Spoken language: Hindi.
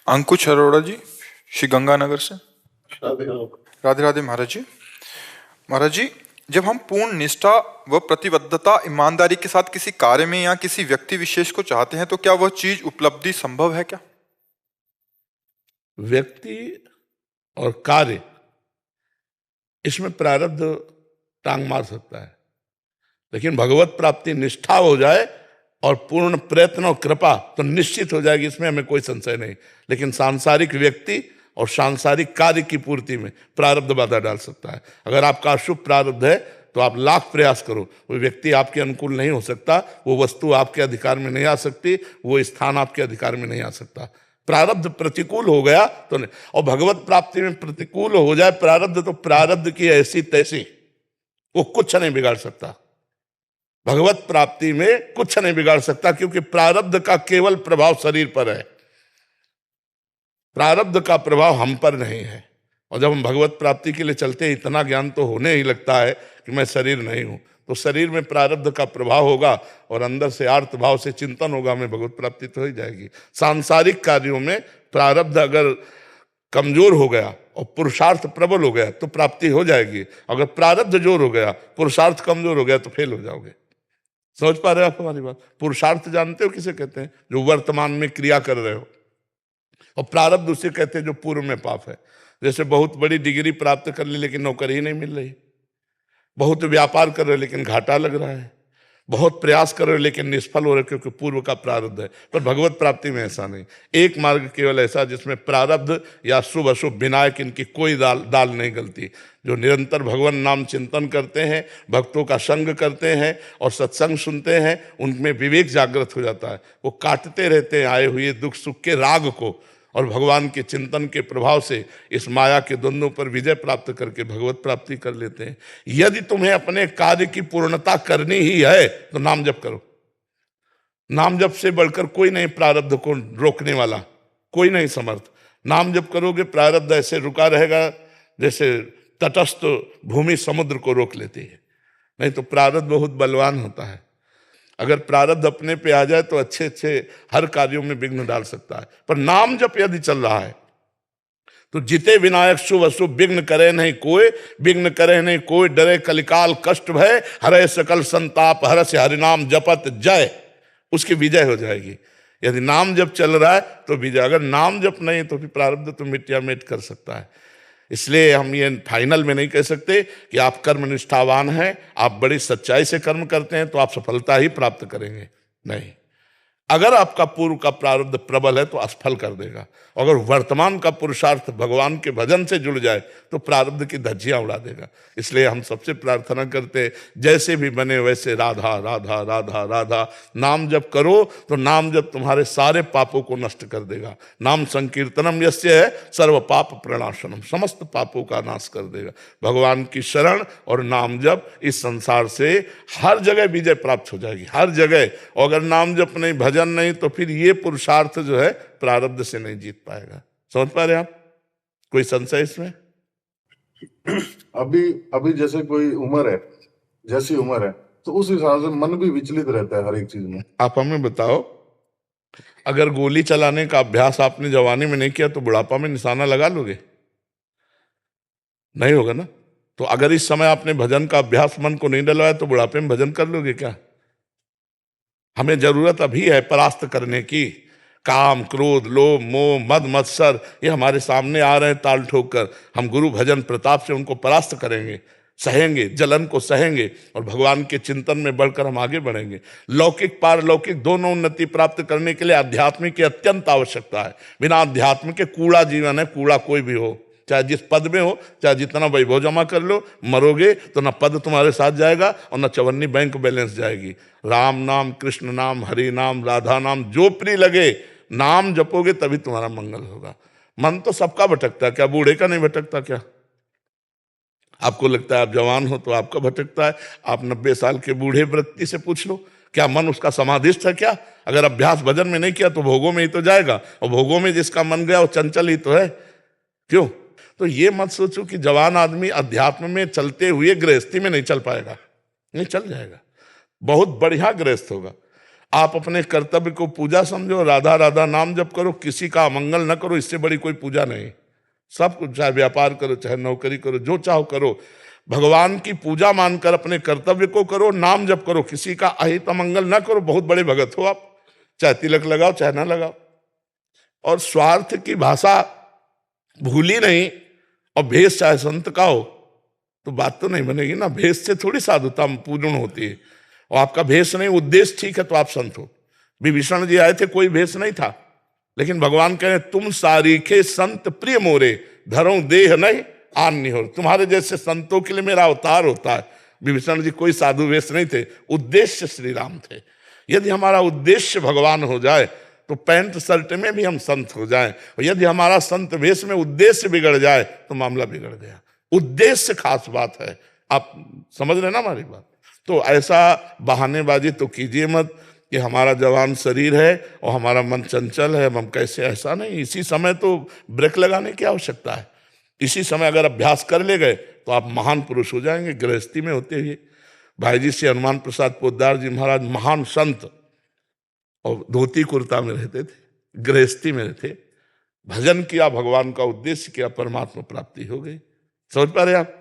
अंकुश अरोड़ा जी, श्री गंगानगर से। राधे राधे राधे महाराज जी। महाराज जी, जब हम पूर्ण निष्ठा व प्रतिबद्धता ईमानदारी के साथ किसी कार्य में या किसी व्यक्ति विशेष को चाहते हैं तो क्या वह चीज उपलब्धि संभव है क्या? व्यक्ति और कार्य, इसमें प्रारब्ध टांग मार सकता है, लेकिन भगवत प्राप्ति निष्ठा हो जाए और पूर्ण प्रयत्न और कृपा तो निश्चित हो जाएगी, इसमें हमें कोई संशय नहीं। लेकिन सांसारिक व्यक्ति और सांसारिक कार्य की पूर्ति में प्रारब्ध बाधा डाल सकता है। अगर आपका अशुभ प्रारब्ध है तो आप लाख प्रयास करो, वो व्यक्ति आपके अनुकूल नहीं हो सकता, वो वस्तु आपके अधिकार में नहीं आ सकती, वो स्थान आपके अधिकार में नहीं आ सकता। प्रारब्ध प्रतिकूल हो गया तो नहीं। और भगवत प्राप्ति में प्रतिकूल हो जाए प्रारब्ध, तो प्रारब्ध की ऐसी तैसी, वो कुछ नहीं बिगाड़ सकता। भगवत प्राप्ति में कुछ नहीं बिगाड़ सकता, क्योंकि प्रारब्ध का केवल प्रभाव शरीर पर है, प्रारब्ध का प्रभाव हम पर नहीं है। और जब हम भगवत प्राप्ति के लिए चलते हैं, इतना ज्ञान तो होने ही लगता है कि मैं शरीर नहीं हूं, तो शरीर में प्रारब्ध का प्रभाव होगा और अंदर से आर्त भाव से चिंतन होगा, हमें भगवत प्राप्ति तो हो जाएगी। सांसारिक कार्यों में प्रारब्ध अगर कमजोर हो गया और पुरुषार्थ प्रबल हो गया तो प्राप्ति हो जाएगी। अगर प्रारब्ध जोर हो गया, पुरुषार्थ कमजोर हो गया तो फेल हो जाओगे। समझ पा रहे हो आप हमारी बात? पुरुषार्थ जानते हो किसे कहते हैं? जो वर्तमान में क्रिया कर रहे हो। और प्रारब्ध उसे कहते हैं जो पूर्व में पाप है। जैसे बहुत बड़ी डिग्री प्राप्त कर ली लेकिन नौकरी ही नहीं मिल रही, बहुत व्यापार कर रहे हो लेकिन घाटा लग रहा है, बहुत प्रयास कर रहे हो लेकिन निष्फल हो रहे, क्योंकि पूर्व का प्रारब्ध है। पर भगवत प्राप्ति में ऐसा नहीं। एक मार्ग केवल ऐसा जिसमें प्रारब्ध या शुभ अशुभ विनायक इनकी कोई दाल नहीं गलती। जो निरंतर भगवान नाम चिंतन करते हैं, भक्तों का संग करते हैं और सत्संग सुनते हैं, उनमें विवेक जागृत हो जाता है। वो काटते रहते हैं आए हुए दुख सुख के राग को, और भगवान के चिंतन के प्रभाव से इस माया के द्वंद्वों पर विजय प्राप्त करके भगवत प्राप्ति कर लेते हैं। यदि तुम्हें अपने कार्य की पूर्णता करनी ही है तो नाम जप करो। नाम जप से बढ़कर कोई नहीं प्रारब्ध को रोकने वाला, कोई नहीं समर्थ। नाम जप करोगे, प्रारब्ध ऐसे रुका रहेगा जैसे तटस्थ भूमि समुद्र को रोक लेती है। नहीं तो प्रारब्ध बहुत बलवान होता है। अगर प्रारब्ध अपने पे आ जाए तो अच्छे अच्छे हर कार्यों में विघ्न डाल सकता है। पर नाम जप यदि चल रहा है तो जिते विनायक शुभ अशुभ विघ्न करे नहीं कोई, विघ्न करे नहीं कोई, डरे कलिकाल कष्ट भय, हरे सकल संताप हरस्य हरिनाम जपत जय, उसकी विजय हो जाएगी। यदि नाम जप चल रहा है तो विजय। अगर नाम जप नहीं तो फिर प्रारब्ध तो मिट्टिया मिट कर सकता है। इसलिए हम ये फाइनल में नहीं कह सकते कि आप कर्म निष्ठावान हैं, आप बड़ी सच्चाई से कर्म करते हैं तो आप सफलता ही प्राप्त करेंगे। नहीं, अगर आपका पूर्व का प्रारब्ध प्रबल है तो असफल कर देगा। अगर वर्तमान का पुरुषार्थ भगवान के भजन से जुड़ जाए तो प्रारब्ध की धज्जियां उड़ा देगा। इसलिए हम सबसे प्रार्थना करते, जैसे भी बने वैसे राधा राधा राधा राधा नाम जप करो, तो नाम जप तुम्हारे सारे पापों को नष्ट कर देगा। नाम संकीर्तनम यस्य है सर्व पाप प्रणाशनम, समस्त पापों का नाश कर देगा। भगवान की शरण और नाम जप इस संसार से हर जगह विजय प्राप्त हो जाएगी, हर जगह। और अगर नाम जप नहीं, भजन नहीं, तो फिर ये पुरुषार्थ जो है प्रारब्ध से नहीं जीत पाएगा। समझ पा रहे आप? कोई संशय इसमें? अभी अभी जैसे कोई उम्र है, जैसी उम्र है तो उस हिसाब से मन भी विचलित रहता है हर एक चीज में। आप हमें बताओ, अगर गोली चलाने का अभ्यास आपने जवानी में नहीं किया तो बुढ़ापा में निशाना लगा लोगे? नहीं होगा ना। तो अगर इस समय आपने भजन का अभ्यास मन को नहीं डलवाया तो बुढ़ापे में भजन कर लोगे क्या? हमें जरूरत अभी है परास्त करने की। काम क्रोध लोभ मोह मद मत्सर ये हमारे सामने आ रहे हैं ताल ठोक कर। हम गुरु भजन प्रताप से उनको परास्त करेंगे, सहेंगे, जलन को सहेंगे और भगवान के चिंतन में बढ़कर हम आगे बढ़ेंगे। लौकिक पारलौकिक दोनों उन्नति प्राप्त करने के लिए आध्यात्मिक की अत्यंत आवश्यकता है। बिना अध्यात्म के कूड़ा जीवन है, कूड़ा कोई भी हो, चाहे जिस पद में हो, चाहे जितना वैभव जमा कर लो, मरोगे तो न पद तुम्हारे साथ जाएगा और न चवन्नी बैंक बैलेंस जाएगी। राम नाम कृष्ण नाम हरि नाम राधा नाम जो प्रिय लगे, नाम जपोगे तभी तुम्हारा मंगल होगा। मन तो सबका भटकता है, क्या बूढ़े का नहीं भटकता? क्या आपको लगता है आप जवान हो तो आपका भटकता है? आप 90 साल के बूढ़े व्यक्ति से पूछ लो, क्या मन उसका समाधिस्थ है क्या? अगर अभ्यास भजन में नहीं किया तो भोगों में ही तो जाएगा, और भोगों में जिसका मन गया वो चंचल ही तो है। क्यों? तो ये मत सोचो कि जवान आदमी अध्यात्म में चलते हुए गृहस्थी में नहीं चल पाएगा। नहीं, चल जाएगा, बहुत बढ़िया गृहस्थ होगा। आप अपने कर्तव्य को पूजा समझो, राधा राधा नाम जप करो, किसी का अमंगल न करो, इससे बड़ी कोई पूजा नहीं। सब कुछ, चाहे व्यापार करो, चाहे नौकरी करो, जो चाहो करो, भगवान की पूजा मानकर अपने कर्तव्य को करो, नाम जप करो, किसी का अहित अमंगल न करो, बहुत बड़े भगत हो आप। चाहे तिलक लगाओ चाहे ना लगाओ, और स्वार्थ की भाषा भूली नहीं, और भेष चाहे संत का हो, तो बात तो नहीं बनेगी ना। भेष से थोड़ी साधुता पूर्ण होती है, और आपका भेष नहीं, उद्देश्य ठीक है तो आप संत हो। विभीषण जी आए थे, कोई भेष नहीं था, लेकिन भगवान कह रहे तुम सारीखे संत प्रिय मोरे, धरो देह नहीं आन निहोर। तुम्हारे जैसे संतों के लिए मेरा अवतार होता है। विभीषण जी कोई साधु वेश नहीं थे, उद्देश्य श्री राम थे। यदि हमारा उद्देश्य भगवान हो जाए तो पैंट शर्ट में भी हम संत हो जाएं, और यदि हमारा संत वेश में उद्देश्य बिगड़ जाए तो मामला बिगड़ गया। उद्देश्य खास बात है, आप समझ रहे ना हमारी बात। तो ऐसा बहानेबाजी तो कीजिए मत कि हमारा जवान शरीर है और हमारा मन चंचल है, हम कैसे, ऐसा नहीं। इसी समय तो ब्रेक लगाने की आवश्यकता है। इसी समय अगर अभ्यास कर ले गए तो आप महान पुरुष हो जाएंगे। गृहस्थी में होते हुए भाई जी से हनुमान प्रसाद पोद्दार जी महाराज महान संत, और धोती कुर्ता में रहते थे, गृहस्थी में रहते, भजन किया, भगवान का उद्देश्य किया, परमात्मा प्राप्ति हो गई। समझ पा रहे आप।